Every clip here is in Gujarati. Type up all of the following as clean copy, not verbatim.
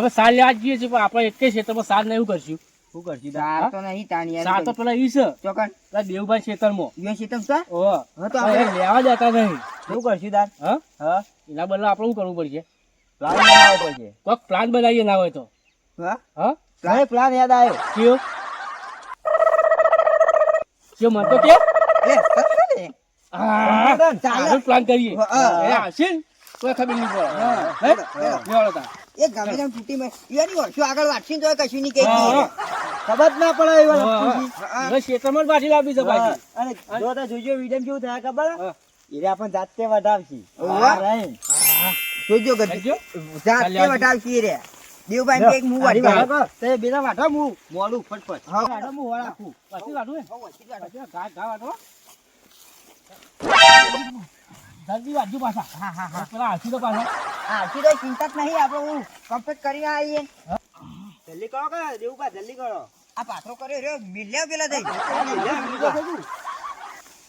આપણે સાર લેવા જઈએ છીએ પણ આપણે એક ક્ષેત્રમાં સાર નહીં કરશું. શું કરશું સાર તો નહીં તાણી સાર તો પેલા ઈ છે ચોકન પેલા દેવભાઈ ક્ષેત્રમાં. યો સીતમ સા ઓહ હા તો આપણે આપણે લેવા જતા નહીં. શું કરશું તાર હા હા એના બદલે આપણે શું કરવું પડશે? પ્લાન બનાવવો પડશે કોઈક પ્લાન બનાવીએ ના હોય તો. હા હા મને પ્લાન યાદ આવ્યો કયો કયો મન તો કે લે સર ને હા ચાલે. ચાલો પ્લાન કરીએ. હા. એ આવશે ને કોઈ ખબર નહીં પડે. હા. હે? લેવાડો તાર. એ ગમે તેમ તૂટી માં ઈવાની વર્ષો આગળ વાટશી તો કશું નહીં કહી હા. ખબર જ ના પડે એવા હા, લપસી. હા. હવે ક્ષેત્રમાં જ બાજી લાવવી છે પાછી. અને જો તો જોજો વિડીયો કેવું થાય ખબર હા. એને આપણે જાતે વઢાવશી ઓવા. રહીને. જોજો લાગજો? જાતે વટાવશી રે દેવભાઈ કે એક મું હારી વાટવા વાળો તે બીજા વાઢો હું મોડું ફટફટ હા. વાઢો હું વળાખું પાછી વાળું હે? પાછી ઘા વાળો. જલ્દી વાળજો પાછા. હા હા હા પેલા હાથી તો પાછા. હા સીધો ચિંતા જ નહીં આપણે હું કમ્પ્લીટ કરીને આવીએ જલ્દી કરો કે દેવુભા જલ્દી કરો આ પાથરો કર્યો રે મિલ્યા પેલા થઈ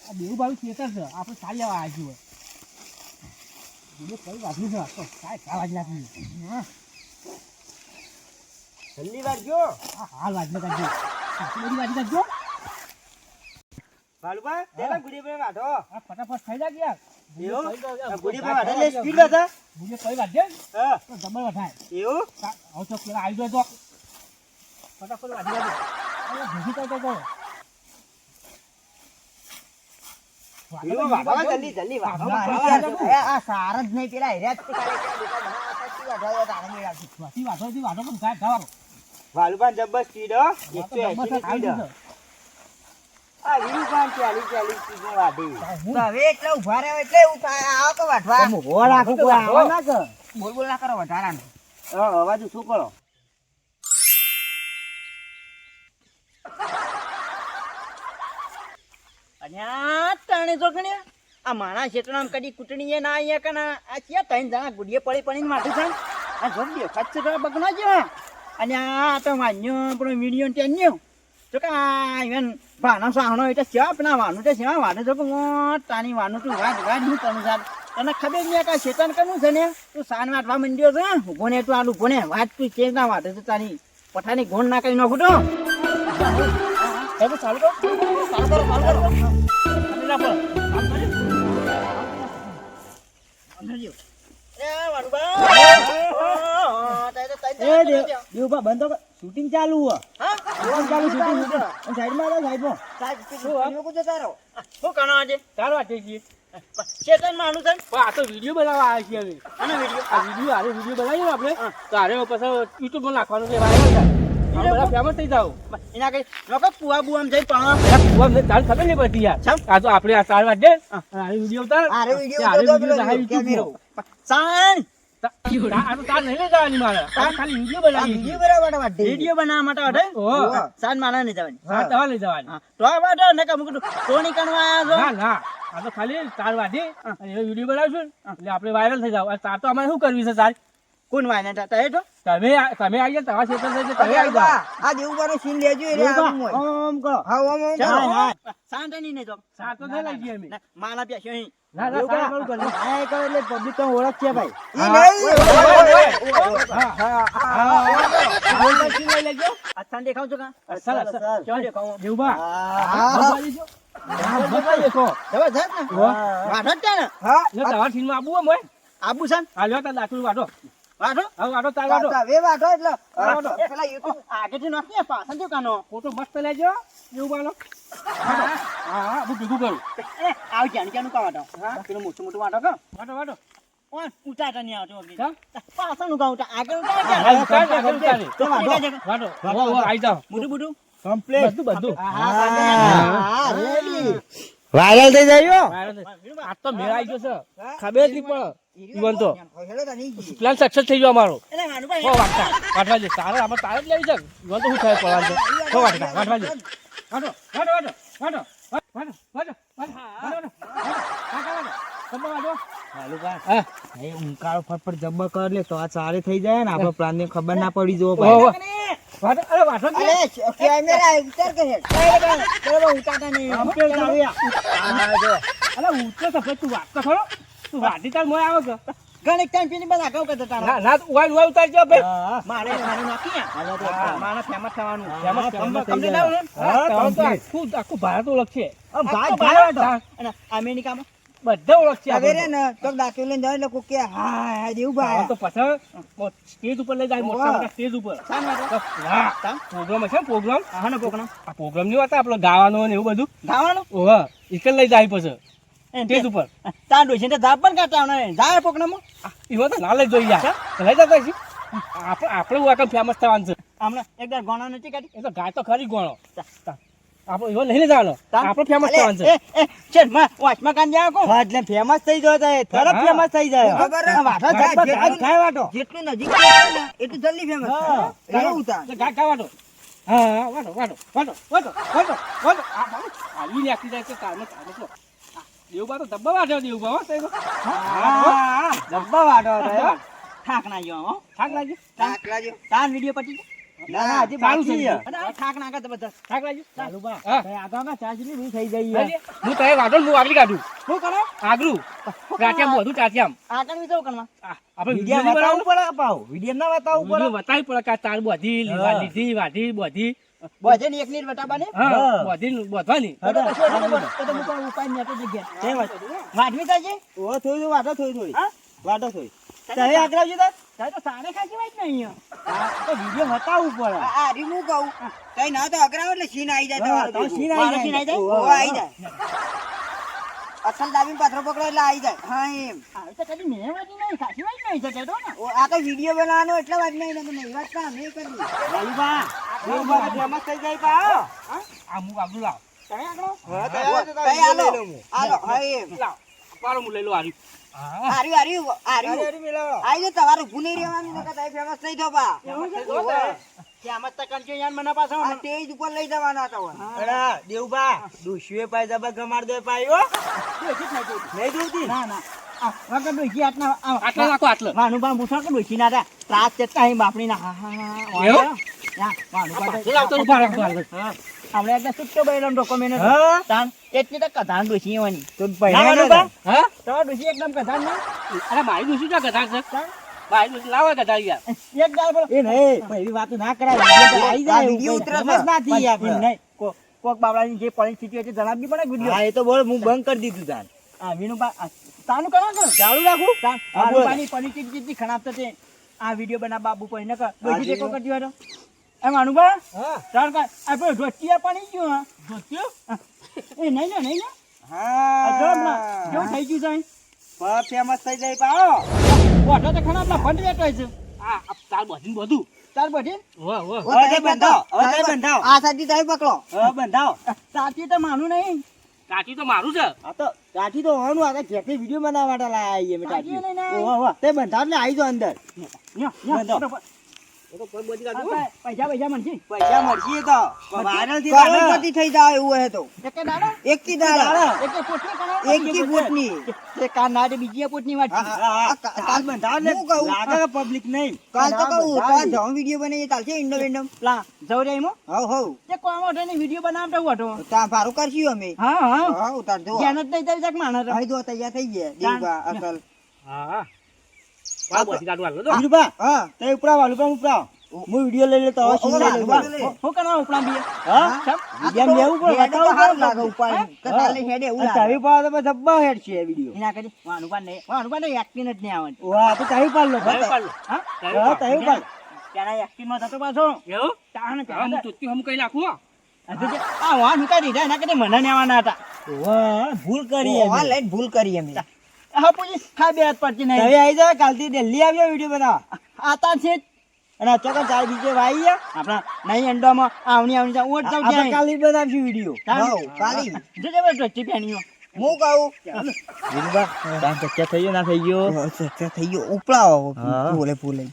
આ દેવભાઈ ખેતર છે આપણે સારી લેવા આવ્યા છીએ. કઈ વાગ્યું છે તો કાંઈ ઘા વાગી નાખ્યું. જલ્દી વાળજો હા હાલ વાગને કાઢજો. આટલી બધી વાગી નાખજો. ભાલુભા તેલા ગુડી પર વાઢો આ ફટાફટ થઈ જાય યાર. એવું આ ગુડી પર વાઢો લે સ્પીડ હતા મુજે કઈ વાગે હા તો જબર વઠાય. એવું આવ તો પેલા આવી જાય તો ફટાફટ વાગી જાય. અરે ભૂખી તો એવું વાઢો જલ્દી જલ્દી વાઢો આ સાર જ નહીં પેલા હેર્યા જ તે કાલે પેલા દુકાન બનાવતા હતી, વાઢવા તાણે મેળાવતી. વાટી વાટો થી વાટો પણ કાય ખાવાનું. ભાલુભા જબર સ્પીડ હો જબર 180 ની સ્પીડ આ વિરુભાન 40 સ્પીડ માં વાઢી તો હવે એટલે ઉભા રહ્યો એટલે એવું થાય આવો તો વાઢવા હો રાખો કોઈ આવા ના કર બોલ બોલ ના કરો વધારાનું અવાજ શું કરો અન્યા તાણે જો ગણ્યા આ માણા ક્ષેત્રમાં કદી કૂટણીએ ના આયા કના આ ક્યાં ત્રણ જણા ગુડીએ પડી પડીને માથું છે આ જો દે ખચ્ચ તો બગનો જો અને આ તો માન્યો આપણો વિડિયો ટેન્યો તો કા ઇવન ભાનો સાહણો એટલે ચા બનાવવાનું તે સેવા વાડે જો કે તાણી વાનું તું વાડ વાડ હું કરું સાહેબ તને ખબર નહીં કે શેતાન કનું છે ને તું સાન વાટવા મંડ્યો છે ઉભો ને તું આલુ ભોને વાટ તું ચેન્જ ના વાટે તો તારી પઠાની ગોણ ના કરી નાખું તો હવે ચાલુ કરો. ચાલુ કરો ચાલુ કરો અને ના પણ કામ કરી. દેવુભા બંધ તો શૂટિંગ ચાલુ હો શૂટિંગ ચાલુ શૂટિંગ સાઈડમાં રહો સાઈડમાં શું કરો આજે ચાર વાટે છીએ. ચેતન માનું છે પણ આ તો વિડીયો બનાવવા આવ્યા છીએ હવે. અને વિડીયો આ વિડીયો આરે વિડીયો બનાવીએ ને આપણે તો આરે પછી યુટ્યુબમાં નાખવાનું કે વાયરલ થાય. આમ બધા ફેમસ થઈ જાવ. એના કઈ લોકો પુઆ બુઆમ જઈ પણ તારે ખબર નહીં પડતી યાર. આ તો આપણે આ ચાર વાટે આ વિડીયો ઉતાર. આરે વિડીયો આરે ઉતાર વિડીયો પેલો YouTube કેમેરો. માં. સાણ આ તો તાર નહીં લઈ જવાની મારે. તાર ખાલી વિડીયો આ બનાવી. વિડીયો બનાવવા માટે વિડીયો બનાવવા માટે અડે ઓહો. સાણ માના નહીં જવાની હા તમારે લઈ જવાની. હા તો આ વાડો ને કમ કીધું ટોની કનવા આયા ના ના આ તો ખાલી ચાર વાટે અને એ વિડીયો બનાવશું ને એટલે આપણે વાયરલ થઈ જાવ. તાર તો અમારે શું કરવી છે તાર? કોણ વાયના તા હે તો તમે આવી જાય તમારા ક્ષેત્ર થઈ જાય તમે આવી જાઓ. આ દેવુબાનો સીન લેજો એ રે આમ હોય ઓમ કરો હા ઓમ ઓમ ચાલ, કરો. હા. શાંતિ નહીં જો સાર તો નહીં લઈ જઈએ અમે. માના પ્યા અહીં ના ના સાર કરું કરજો. આ કરો એટલે પબ્લિક તો ઓળખ છે ભાઈ ઈ નહીં હા હા હા લઈ લેજો. અચ્છા દેખાવ છો કા અસલ અસલ. ક્યાં દેખાવ દેવબા હા બતાવી દેજો. હા, બતાવી દેખો. જબરજસ્ત ને વાઠો જ ને હા લે તમારા ઠીનમાં આબુ હોય આબુ છે ને હા લ્યો તાર દાખલું વાટો. વાઠો હવે વાટો તાર વાટો. હવે વાઠો એટલે પેલા યુટ્યુબ આગેથી નાખી પાછળ જો કાનો ફોટો મસ્ત લેજો દેવબાનો. હા હા હું ભેગું કરું. આવ જાણ ક્યાંનું કા વાટો હા પેલું મોટું મોટું વાટો કા વાટો વાટો. ઓન ઉતારતા નહીં આવતો વગેરે ચાલ. પાછળનું કા ઉતાર આગળ હા, ઉતાર ઉતાર, આગળ ઉતારે. તો વાટો વાટો. હો, હો, આઈ જાઓ. મોટું મોટું કમ્પ્લીટ બધું બધું. હા રેડી વાયરલ થઈ જાય આ તો મેળ આવી ગયો છે. ખબર જ નહીં પડે. ઈવન તો હેલો તા નહીં ગઈ પ્લાન સક્સેસ થઈ ગયો અમારો. એટલે માનું હો ભાઈ વાટતા વાટવા દે. તારે આપણે તારે જ લેવી છે. ઈવન તો શું થાય પડવાનું છે. હો વાટતા વાટવા દે. વાટો વાટો વાટો વાટો વાટો વાટો વાટો વાટો. તમે વાટો. ભાલુભા હા. એ ઉંકાળો ફટફટ જબ્બર કર લે તો આ સારી થઈ જાય ને આપણો પ્લાન ની ખબર ના પડી જો હો, ભાઈ હો. વાટો અરે વાટો જ અરે ને. કેમેરા ઉતાર કે હે બરાબર ઉતારતા નહીં કમ્પ્લીટ ચાલુ યા. અરે ઉઠો સફેદ તું વાટતો ખરો. તું વાટી તાર મોય આવે કે. ઘણીક ટાઈમ પીને બધા આગળ કરતા તારા. ના ના ઉવાય ઉતારજો ભાઈ હા મારે નાખી હાલો તો હા. મારે ફેમસ થવાનું ફેમસ થઈ કમ્પ્લીટ જાય. આવું ને? હા, તો complete. આખું ભારત ઓળખશે આમ ભાગ આખો ભાગ ભારત. હતો. અને અમેરિકામાં બધા ઓળખશે હવે રે આપણને. ને તો દાખલો લઈને જાય લોકો કે હા દેવભાઈ હવે તો પછી સ્ટેજ ઉપર લઈ જાય મોટા મોટા સ્ટેજ ઉપર શાન માટે? હા શાન? પ્રોગ્રામ હશે ને પ્રોગ્રામ હા ને પોકણા આ પ્રોગ્રામ ની વાત આપણે ગાવાનો ને એવું બધું ગાવાનું ઓહો ઈકલ લઈ જાય પછી સ્ટેજ ઉપર તાર ડોશી ને ધાપ પણ કાઢતા આવના ને. જાય પોકણામાં એમાં તો ના લઈ જોઈએ યાર લઈ જતા છીએ આપણે વાકમ ફેમસ થવાનું છે હમણાં એક દર ગોણા નથી કાઢી એ તો ગાય તો ખરી ગણો આપણે એવો નહીં જવાનો આપણે ફેમસ થવાનું છે ચલ માં વાચમાં કાન જાવ કો હા, એટલે ફેમસ થઈ ગયો તો એ તરત હા. ફેમસ થઈ જાય ખબર હે? વાટો વાટો થાય, થાય વાટો. જેટલું નજીક થાય ને એટલું જલ્દી ફેમસ હા. થાય એવું થાય તો ગાય વાટો હા વાટો વાટો વાટો વાટો વાટો વાટો આવી નાખી જાય છે કારણે તો દેવબા તો ધબ્બા વાટો દેવબા હો સાહેબ હા, ડબ્બા વાટો હતો એમ. થાક ના જો હો થાક લાગ્યો થાક લાગ્યો તાર વિડિયો પટી ગયો? ના, ના, હજી ચાલુ બાકી છે. છે. અને આ થાક ના કરતા બધા થાક લાગ્યો ચાલુ બા. હા. ભાઈ, આ તો આમાં ચાચી ની થઈ ગઈ યાર. હું તને વાટો હું આગળ કાઢું શું કરો આગળ ચાચિયામ બધું ચાચિયામ આગળ વિચાર કરવા આપણે વિડીયો વિડીયો બતાવવું પડે પાવ. વિડીયો ના બતાવવું પડે. બતાવી પડે કે આ તાર બધી હા. લીધી વાધી બધી બધે ને એક ની બટાબાને હા હા. બધી બધવાની તો પછી એટલું બધું. તો હું પણ ઉપાય ને તો જગ્યા તે વાત. વાઢવી તાજે ઓ, થોડી વાટો થોડી. હા? વાટો થોડી. તમે આગળ આવજો તાર. તારે તો સાડે ખાસી વાત ને અહીંયા હા, તો વિડીયો બતાવવું પડે. આ રીમું કહું કઈ ના તો અકરાવ એટલે સીન આવી જાય હા, તમારો તો સીન ભેગું. આવી સીન આવી જાય. જાય? ઓહો, આવી જાય અસલ દાબીને પાથરો પકડો એટલે આવી જાય હા એમ આ તો કદી મેં વાતી નહીં ખાસી વાત નહીં શકે તો ને ઓ, આ તો વિડીયો બનાવવાનો એટલે વાત નહીં ને નહીં વાત કામ નહીં કરવી વાલીબા, દેવબા તો ફેમસ થઈ જાય પા. આ હું આગળ લાવ તમે આગળ હા, તો ઓ, આવે તો તાર કઈ હાલો વિડીયો લઈ લઉં હું. હાલો હા એમ લાવ પાડો હું લઈ લો આરી હા હાર્યું હાર્યું અરે, હાર્યું અરે, મિલાવો. આવી જાય તમારું ઊભું નહીં રહેવાનું નકર તમે ફેમસ થઈ જાઓ બા એવું છે? ઓહો. ત્યાં મત કંચો યાર મને પાછો આ સ્ટેજ ઉપર લઈ જવાના હતા હોય. અરે, દેવબા, ડોશીએ પાય જબર ગમાડ દે પાય હો. નહીં જોઈતી? ના ના આ વગર ડોશી આટલા આટલો નાખો આટલો વાનું બા મુસા કે ડોશી ના તા ત્રાસ ચેતા હી બાપડી ના હા હા એવું? યા વાનું બા પાછો લાવતો ઉભા રાખો આગળ. આપણે એકદમ સુટ્ટો બેલો ડોક્યુમેન્ટ હા? તાન એટલી તો કધાન ડોશી વાની તો ના પહેલા વાલુબા? ના હા તો ડોશી એકદમ કધાન ના અરે મારી દુસરી ક્યાં ગધા છે મારી દુસરી લાવો ગધા યાર એક ગાલ બોલો એ નહીં, પહેલી વાત ના કરાય. વિડીયો તો આવી જાય. આ વિડીયો ઉતરે છે. ફેમસ ના થઈએ આપણે. નહીં કોક બાબલાની જે પરિસ્થિતિ હોય છે જણાવવી પડે વિડિયો હા, એ તો બોલ, હું બંધ કરી દીધું તાન. આ વિનુબા તાનું કરો છો ચાલુ રાખું? તાન હા, બોલ. વિનુબાની પરિસ્થિતિ જેટલી ખરાબ થશે આ વિડિયો બના બાબુ કોઈ ન કર ડોશી ટેકો કરતી હોય તો એમ અનુભવ હા. તાર કા આપણે રોટિયા પાણી ગયું હા રોટિયો એ નહીં ને નહીં ને આ જો હમણાં હા કેવું થઈ ગયું છે ફેમસ થઈ જાય પાહો. ઓઢો તો ખરા આપણા ફંડ વેટ હોય છે આ તાર બધી બધું તાર બધી વાહ વાહ ઓ, હવે તમે તે બંધાવો, હવે તે તમે બંધાવો. આ સાથી તમે પકડો હવે બંધાવો. સાચી તો માનું નહીં કાચી તો મારું છે આ તો કાઠી તો હોવાનું, આ તો ઘેરથી વિડીયો બનાવવા માટે લાયા છીએ અમે કાઠી કાઠી. નહીં, નહીં. ઓહો, ઓહો. તે બંધાવ એટલે આવી જાઓ અંદર. ન્યો, ન્યો, બંધો. ફટોફટ. એ તો કોઈ બધી આ કાઢું પૈ- પૈસા મળશે પૈસા મળશે તો. વાયરલ થી કરોડપતિ થઈ જાય એવું હે તો એક દાડો એક કી દાડા એક પોટલી કરાવો એક કી ફૂટની તે કાન ના દે બીજી પોટની વાત હા, હા. કાલ બંધાવ એટલે હું કહું? લાગે કે પબ્લિક નહીં. કાલ તો કહું બંધાવી. કાલ જવાનું વિડીયો બનાવીએ ચાલશે ઇન્ડો વિન્ડો લા જવરે એમો હવ હવ તે કોમ ઓઠે ની વિડિયો બનાવતો હતો તા ભારું કરશું અમે હા હા હા ઉતાર જો જ્ઞાન જ નહીં તારી જાક માણસ હવે જો તૈયાર થઈ ગયા દેવબા અસલ હા હા આ બધી કાઢું હાલો તો વિનુભા, હા તે ઉપરાવ, વાલુભા ઉપરાવ. હું વિડીયો લઈ લેતો હવે સીન લઈ લઉં. હું કરવા ઉપલા બી હા? સમ વિડીયો લેવું પડે, હેડે તો બતાવવું હારું પડે. લાગે ઉપાડી કે તાલે હેડે એવું આ લાગે ચાવી પાડો તો પછી જબ્બા હેડ છે એ વિડીયો. એના કરી વાનુપા ને એક્ટિંગ જ નહીં આવડતું વાહ, તો ચાવી પાડ લો. ચાવી પાડ લો. હા હા, ચાવી પાડ. ત્યારે એક્ટિંગ માં થતો પાછો એવું તાણ હા હું તુત્તી હમ કઈ નાખું હો. આ વાનુકા દીધા એના કરી મને નેવાના હતા વાહ, ભૂલ કરી ઓવા અમે. લઈને ભૂલ કરી અમે હા પોલીસ ખા બે હાથ પડતી તમે નહીં આવી જાઓ, કાલથી દિલ્હી આવ્યો વિડીયો બનાવવા. આતા છે જ. અને અચોક ચાર બીજે વાઈ ગયા. આપણા નહીં અંડોમાં આવણી આવણી જા ઓટ જાવ આપણે જાય કાલે બનાવશું વિડીયો. હવ કાલી જો જબરદસ્તી પેણીઓ હું કહું વિનુભા, કામ ચર્ચા થઈ ગયો ના થઈ ગયો? થઈ ગયો ઉપડાવો હા. બોલે બોલે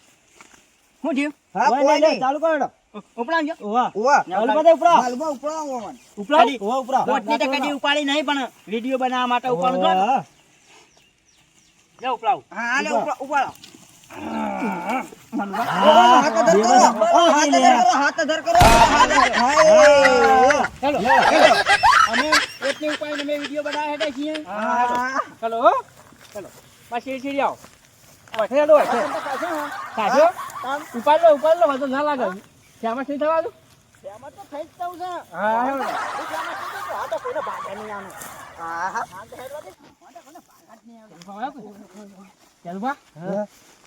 શું થયું હા ઓય, કોઈ લે, લે, નહીં ચાલુ કરો. ઉપડાવજો ઓવા. ઓવા ચાલુ કરો, ઉપરાવ. હાલમાં ઉપડાવો મન ઉપરાવ. ઓવા, ઉપરાવ. પોટની તો કદી ઉપાડી નહીં પણ વિડીયો બનાવવા માટે ઉપાડું છો ને. ઓવા. જા ઉપલાવ હા હાલે ઉપાડો મનુભા. હાથ અધર કરો હાથ અધર કરો હાથ અધર કરો હાય ચાલો અમે પોટની ઉપાડીને અમે વિડીયો બનાવવા હેઠા છીએ ચલો હો ચલો પાછી સીડી આવો વાઠે હેડો વાઠે. કાઢ્યો? ઉપાડ લો વાંધો ના લાગે. શ્યામાં થઈ થવા દો. એમાં તો થઈ જ જવું છે. હા હેડો. હું શ્યામાં થઈ જવું. આ તો કોઈને ભાગ્યા નહીં આનું. હા હા આ તો હેડવા દે. આ તો કોઈને ભાગ્યા જ નહીં આનું. ચાલ બા.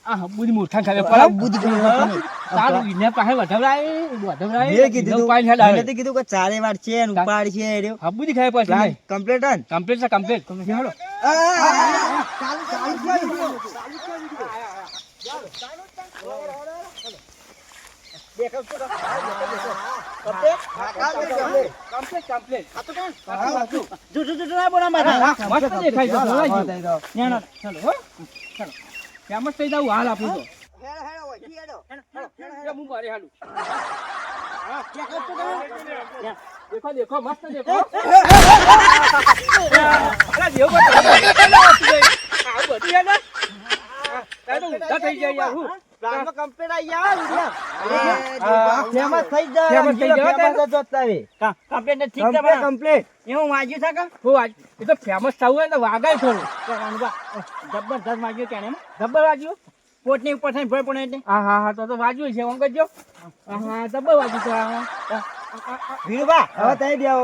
આ હબુદી મૂઠા ખાવે પડાવ. બુદ્ધિ કરી તારું ઈને પાસે વઢવરાય. મેં કીધું પાણી હેડ મેં આવે. નથી કીધું કે ચારે વાર છે ને ઉપાડ છે રહ્યો હબુદી ખાય પછી. કમ્પ્લીટ હન કમ્પ્લીટ છે કમ્પ્લીટ. હેડો. ચાલુ ચાલુ દેખાવ છો તો? Complete complete. આ તો કેમ? વાંચું. જો ના બોલા મારા. મસ્ત દેખાય છે. ધોવાઈ ગયું. હેડો. નેનો. ચાલો હો. ચાલો. શ્યામ જ થઈ જાવ હાલ આપણું તો. હેડો હેડો વધી હેડો એ હું મારી હાલું. દેખાવ છો તમે? દેખો દેખો મસ્ત દેખો. અલા દેવ બતા. આવું બધું યાર ના. તારે તો ઊંધા થઈ જાય યાર હું. પ્લાનમાં કમ્પ્લીટ આવી ગયા વિડિયો. ફેમસ થઈ જાય ફેમસ થઈ જાય. ફેમસ જ તારે કમ્પ્લીટ ને ઠીક છે કમ્પ્લીટ પણ કમ્પ્લીટ એવું વાંચ્યું છે કે હું આજ એ તો ફેમસ થવું હોય ને તો વાગાય થોડું. જબરદસ્ત વાંચ્યું કે એમ જબ્બર વાગ્યું. પોટની ઉપર થઈને ભોય પણ એટલે હા હા હા તો વાગ્યું છે આમ કરજો. હા હા જબ્બર વાગ્યું છે હા. વીરબા હવે તઈ દેવો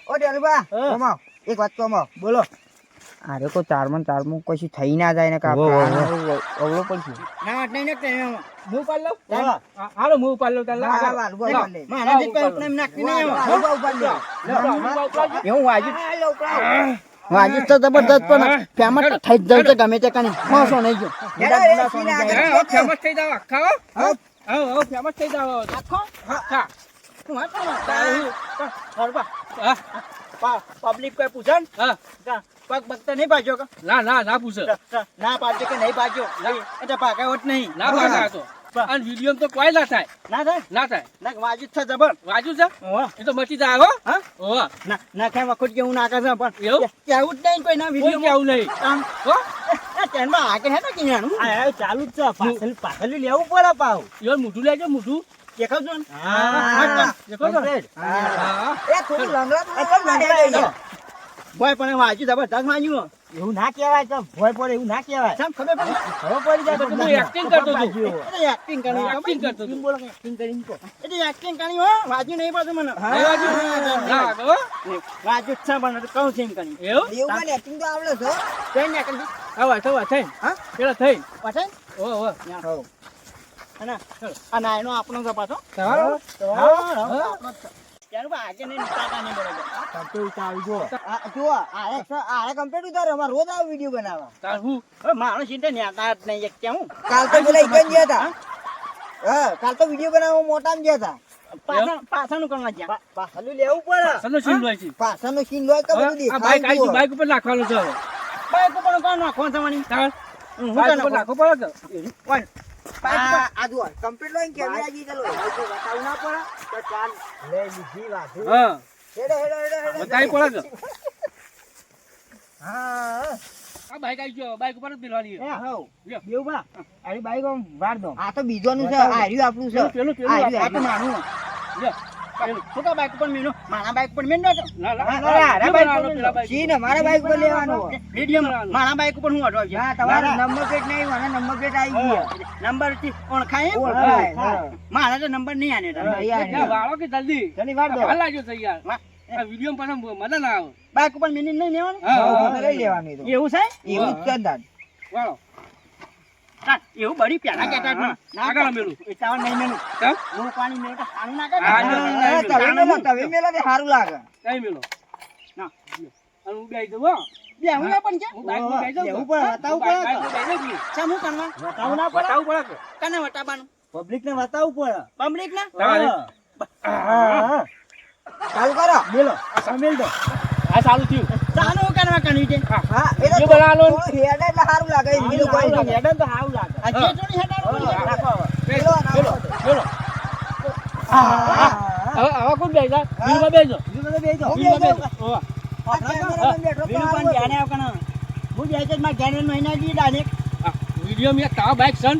ઓ ડેલુબા કમાવ એક વાત કમાવ બોલો અરે કોઈ ચારમાં કશું થઈ ના જાય ને અવળો પડશે ના વાત નહીં નાખતા એમ હું ઉપાડ લઉં. હા. હાલો હું ઉપાડ લઉં તાર હા, લાગ. હા, ઉપાડ લે. મારાથી કોઈ ઉપર એમ નાખતી નહીં એમ. એવું વાંચ્યું વાંચ્યું તો જબરદસ્ત પણ ફેમસ તો થઈ જ જાય છે ગમે તે કણી માણસો નહીં ગયો ફેમસ થઈ જાવ આખા હો. હા ફેમસ થઈ જાવ આખો આખા. શું વાત કરો? તારું. બરોબર. હા પબ્લિક કોઈ પૂછે ને હા. પગ બગતા નહીં પાછો કે ના પૂછે. ના પાડજો કે નહીં પાડજો એટલે પાકા હોત નહીં ના ભાગા તો. અને વિડીયો તો કોઈ ના થાય. ના થાય ના થાય. ના વાંચ્યું જ છે જબર વાજુ છે ઓહો. એ તો મચી જાય હો. હા? ઓહો. ના ખાય વખત કેવું નાખે છે પણ એવું? કેવું જ નહીં કોઈ ના કોઈ વિડીયો કેવું નહીં. હો ટ્રેનમાં આગળ હે ને કિનાનું આ ચાલુ જ છે પાછળ લેવું પડે પાવ યો મોઢું લેજો મોઢું. દેખાવજો ને દેખો તો. કમ્પ્લીટ હા એ થોડું લંગડા ભાઈ પણ વાંચ્યું જબરદસ્ત વાંચ્યું એવું ના કહેવાય તો ભોય પડે એવું ના કહેવાય સામ ખબર પડી ખબર પડી જાય તો તું acting કરતો હતો. એટલે એક્ટિંગ કરી Acting કરતો હતો. બોલો એક્ટિંગ કરીને કહો એટલે એક્ટિંગ કરી હો વાંચ્યું નહીં પાછું મને નહીં વાજ્યું? ના વાગે હો. વાંચ્યું જ છે પણ કહું છે એમ કરી એવું? દેવમાં એક્ટિંગ તો આવડે છે કઈ ના કરી આવા થવા થઈ. હા? પેલા થઈ. પાછા ઓ ઓ. અને આ એનો આપણો છે પાછો તમારો? ત્યાર બાદ આગળ નહીં ટાટા નહીં બરોબર કમ્પ્લીટ આવી જો જો આ કમ્પ્લીટ ઉતારે અમાર રોજ આ વિડીયો બનાવવા તાર હું. હવે માણસ સીધે ન્યાતા જ નહીં એક કેવું કાલ તો પેલા ઈકન ગયા હતા હા કાલ તો વિડીયો બનાવવા મોટામાં ગયા હતા પાછાનું કરવા જ્યાં પાછળ લેવું પડે સનો સીન હોય છે. પાછળનો સીન હોય કે બધું આ બાઈક આવી દેખાય બાઈક ઉપર નાખવાનું છે હવે. બાઈક ઉપર કોણ નાખો તમારી તાર હું બાઈક ઉપર નાખો પડે કે. કોણ આ જો કમ્પ્લીટ હોય કેમેરા જીતેલો બતાવું ના પડે તો ચાલ લે લીધી વાધુ હા હેડો હેડો હેડો બતાવી પડે કે. હા આ બાઈક આવી ગયો બાઈક ઉપર જ પેલવાની. એ હવ લ્યો. દેવબા આરી બાઈક આમ વાર દો આ તો બીજોનું છે આ રહ્યું આપણું છે પેલું આ આ રહ્યું તો મારું લ્યો. છોટા બાઈક ઉપર મેનો મારા બાઈક ઉપર મેનો તો ના ના ના, ના, ના, બાઈક ના, ઉપર પેલા બાઈક સીન અમારા બાઈક પર લેવાનો વિડીયો મારા બાઈક ઉપર હું અડવા છે હા તમારો નંબર પ્લેટ નહીં મને નંબર પ્લેટ આવી ગયો નંબર થી ઓળખાય ઓળખાય, હા. મારા તો નંબર નહીં આને તારે. ના, વાળો કે જલ્દી. જલ્દી વાર દો હાલ લાગ્યો છે યાર. આ વિડીયો પાછા મજા ના આવે. બાઈક ઉપર મેની નહીં લેવાનું હા, હા, મને લઈ લેવાનું એ તો. એવું છે એવું જ છે દાદ વાળો. હા, એવું બળી પેલા કહેતા હતા. ના આગળ મેલું. એકાવન નહીં મેલું કેમ? હું પાણી મેલું તો સારું ના કરે હા, ને. ના, ના, હા, ના, તમે મેલો તમે મેલો તે સારું લાગે કઈ મેલો? ના. અને હું બેસી જાઉં, હો. બે હું પણ છે હું બાઈક પર બેસી જાઉં લેવું કે? પડે બતાવવું બાઈક પડે પર બેસી જાઉં કે? ચા હું કરવા બતાવવું ના પડે બતાવવું પડે કે? કને વટાવાનું પબ્લિક ને બતાવવું પડે પબ્લિક ને તારે. હા ચાલુ કરો મેલો આ મેલ દો આ સારું થયું. ચાલો કરવા કરવી છે હા એ તો જો બનાવો. થોડું હેડ એટલે સારું લાગે એ બીજું કોઈ નહીં. હેડન તો હાવ લાગે આ જે જોડી હેડાડો રાખો હવે. પેલો નાખો. બોલો. હા. હવે હવે કોણ બેસી જાય? વીરમાં બેસજો. બીજું બધું બેસી જાઓ. હું વીરમાં બેસું. બેસજો. હોવે. આ કેમેરામેન બેઠો તો બીજું સારું પણ હતું. ધ્યાને આવ કને હું જાય છે મારા ઘેર મહિના દી ડાને આ વિડીયો મેં તાવ બાઈક સન.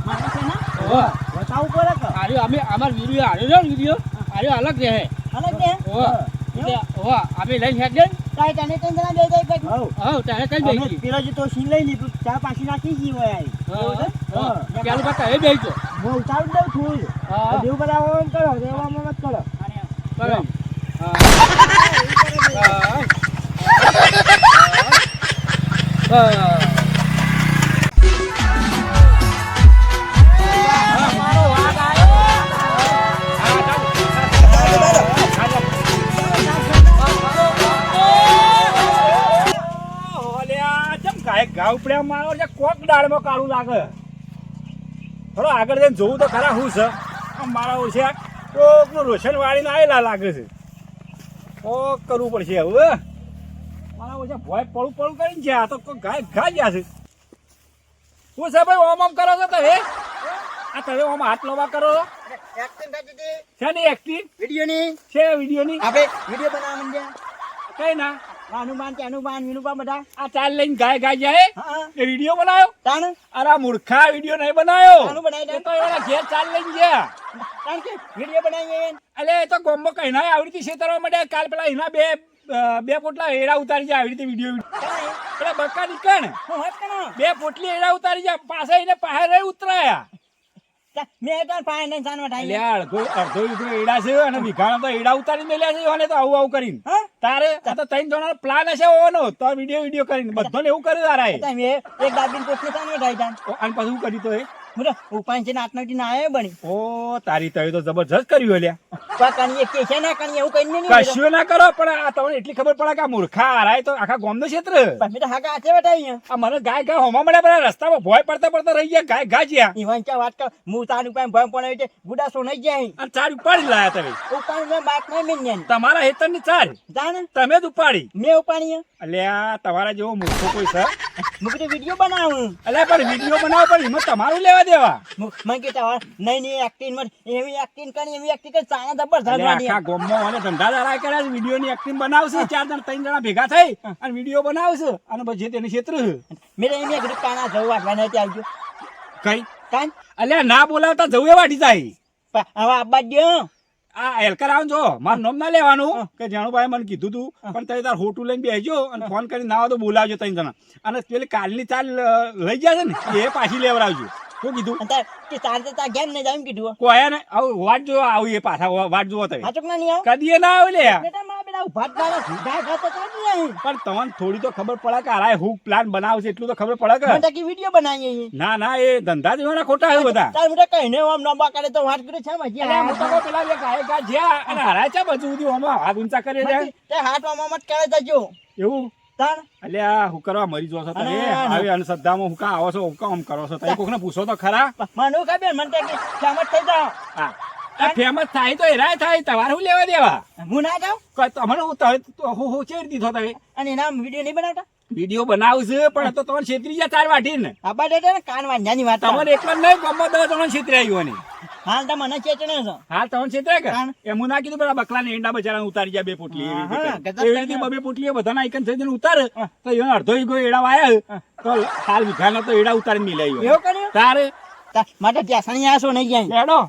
મારા છે ને હોવે. બતાવવું પડે કે આર્યો અમે અમાર વિડીયો આર્યો છે ને વિડીયો આર્યો અલગ રહે. અલગ દે હોવે. એટલે હોવે અમે લઈને હેડ જઈએ ને તારે તને ત્રણ જણા બે જાય પછી હઉ. હા તારે કઈ અમે બેસી પેલો જે તો સીન લઈ લીધું ચા પાછી નાખી ગઈ હોય આઈ. એવું છે? હા. પેલું પાછા એ બેસજો હું ઉતારી દઉં થોડું. હા દેવું બધા ઓમ કરો દેવામાં મત કરો. બરાબર ઘાવ પડ્યા મારો છે કોક દાળમાં કાળું લાગે થોડો આગળ જઈને જોવું તો ખરા હું છે આમ મારા ઓછે કોકનું રોશન વાળીને આવેલા લાગે છે કોક કરવું પડશે હવે મારા ઓછે ભોય પડું કરીને છે આ તો કોક ઘા ગયા છે શું છે ભાઈ ઓમ કરો છો તમે આ તમે ઓમ હાથ લોવા કરો એક્શન થતી હતી શેની એક્ટિંગ વિડીયોની છે વિડીયોની આપણે વિડીયો બનાવવા માંડ્યા કઈ ના હનુમાન ત્યાનુમાન વિનુપા બધા આ ચાલ લઈને ગાય જાય હા એ વિડીયો બનાવ્યો તાણ અરે આ મૂર્ખા વિડીયો નહીં બનાવ્યો તાનું બનાવી એ તો એના ઘેર ચાલ લઈને ગયા તાણ કે વિડીયો બનાવીએ અલે એ તો ગોમ્બો કહીના આવી રીતે છેતરવા માટે કાલ પેલા એના બે પોટલા એડા ઉતારી જાય આવી રીતે વિડીયો પેલા બકા નીકળ હું વાત કરો બે પોટલી એડા ઉતારી જાય પાછા એને પાહે ઉતરાયા મેં તાર પાય નહીં સાનવા ઠાઈ અલ્યા અડધો વીઘો એડા છે અને વીઘાનો તો એડા ઉતારી મેલ્યા છે અને તો આવું કરીને હા તારે આ તો ત્રણ જણાનો પ્લાન હશે ઓનો તો વિડીયો કરીને બધાને એવું કર્યું તારા તમે એક દાબીન પોસ્ટ સાનવા ઠાઈ જાન અને પછી શું કર્યું તો એ મુરા ઉપાન છે નાટનટી ના આયો બની ઓ તારી તો એ તો જબરજસ્ત કર્યું અલ્યા પાકાની એક કે છે ના કણી એવું કઈ નહીં કશું ના કરો પણ આ તમને એટલી ખબર પડે કે આ મૂર્ખા હારાય તો આખા ગામનો ક્ષેત્ર તમે તો હાકા હાથે બતાવી આ મને ગાય હોમા મળ્યા પેલા રસ્તામાં ભોય પડતા રહી ગયા ગાય ગાજ્યા ઈવન ચા વાત કર હું તાર ઉપર ભય પણ છે બુડા સો નહીં જાય અને ચાર ઉપાડી લાયા તમે ઉપાન મેં બાત નહીં મેં તમારા હેતરની ચાર જાણ તમે જ ઉપાડી મેં ઉપાણી અલ્યા તમારા જેવો મૂર્ખો કોઈ છે મુકતે વિડિયો બનાવું અલ્યા પણ વિડીયો બનાવો પણ એમાં તમારું લેવા દેવા મને કે તાર નહીં એક્ટિંગ માં એવી એક્ટિંગ કરી એવી એક્ટિંગ કરી ચાણા જબરદસ્ત અલ્યા વાડી આખા ગામમાં મને ધંધાદારા કર્યા છે વિડીયોની એક્ટિંગ બનાવશે ચાર જણ ત્રણ જણા ભેગા થઈ અને વિડીયો બનાવશે અને પછી તેની ક્ષેત્ર મેરે એમ એક કાના જવું વાટવા નથી આવજો કઈ કાન અલ્યા ના બોલાવતા જવું એ વાટી જાય હવે આબા દયો આ હેલકર આવ જો મારું નામ ના લેવાનું કે જાણુભાઈ મને કીધું તું પણ તમે તાર હોટું લઈને બેસજો અને ફોન કરીને ના આવે તો બોલાવજો ત્રણ જણા અને પેલી કાલની ચાલ લઈ ગયા છે ને એ પાછી લેવડાવજો શું કીધું તાર કે તાર તો તાર ગેમ ને જામ કીધું કોયા ને આવું વાટ જો આવું એ પાછા વાટ જોવો તમે હાચુક ના નહીં આવ કદી ના આવે લે બેટા મારા બેટા ઉભા જ ના ગાય ખાતો તો નહીં પણ તમને થોડી તો ખબર પડે કે હારાય હું પ્લાન બનાવશે એટલું તો ખબર પડે મને કે કે વિડિયો બનાવીએ ના ના એ ધંધા જેવાના ખોટા છે બધા તાર બેટા કહીને આમ નંબા કરે તો વાત કરે છે મજી અલ્યા હું તો કહું પેલા બે ગાયકા જ્યાં અને હારાય છે બધું સુધી આમાં હાથ ઊંચા કરે છે તે હાથ માં મત કરે જજો એવું તાર અલ્યા હું કરવા મરી જો છો તમે આવી અંધશ્રદ્ધામાં હું કા આવો છો હું કામ કરો છો તમે કોકને પૂછો તો ખરા મને ખબર મને કે શામત થઈ જાવ હા આ ફેમસ થાય તો એરાય થાય તમારે શું લેવા દેવા હું ના જાઉં કોઈ તમને હું ચેડી દીધો તમે અને એના વિડિયો નહીં બનાવતા વિડીયો બનાવશે પણ તો તમારે છેતરી ગયા ચાર વાટી ને આબા ડે ને કાન વાંજાની વાત તમારે એકલા નહીં ગમો દસ જણા છેતરાયું અને હાલ તો મને ચેતણે છો હાલ તમને છેતરાય કે કારણ? એમ હું ના કીધું પેલા બકલાને એંડા બચારા ઉતારી જાય બે પોટલી એવી રીતે હા, કરી. ગજબ એવી રીતે બબે પોટલી બધાના આઈકન થઈ જઈને ઉતારે તો એને અડધો વીઘો એડા વાયા તો હાલ વીઘાના તો એડા ઉતારીને મિલાયો એવું કર્યું તારે માટે ત્યાં સણી આસો નહીં જાય લેડો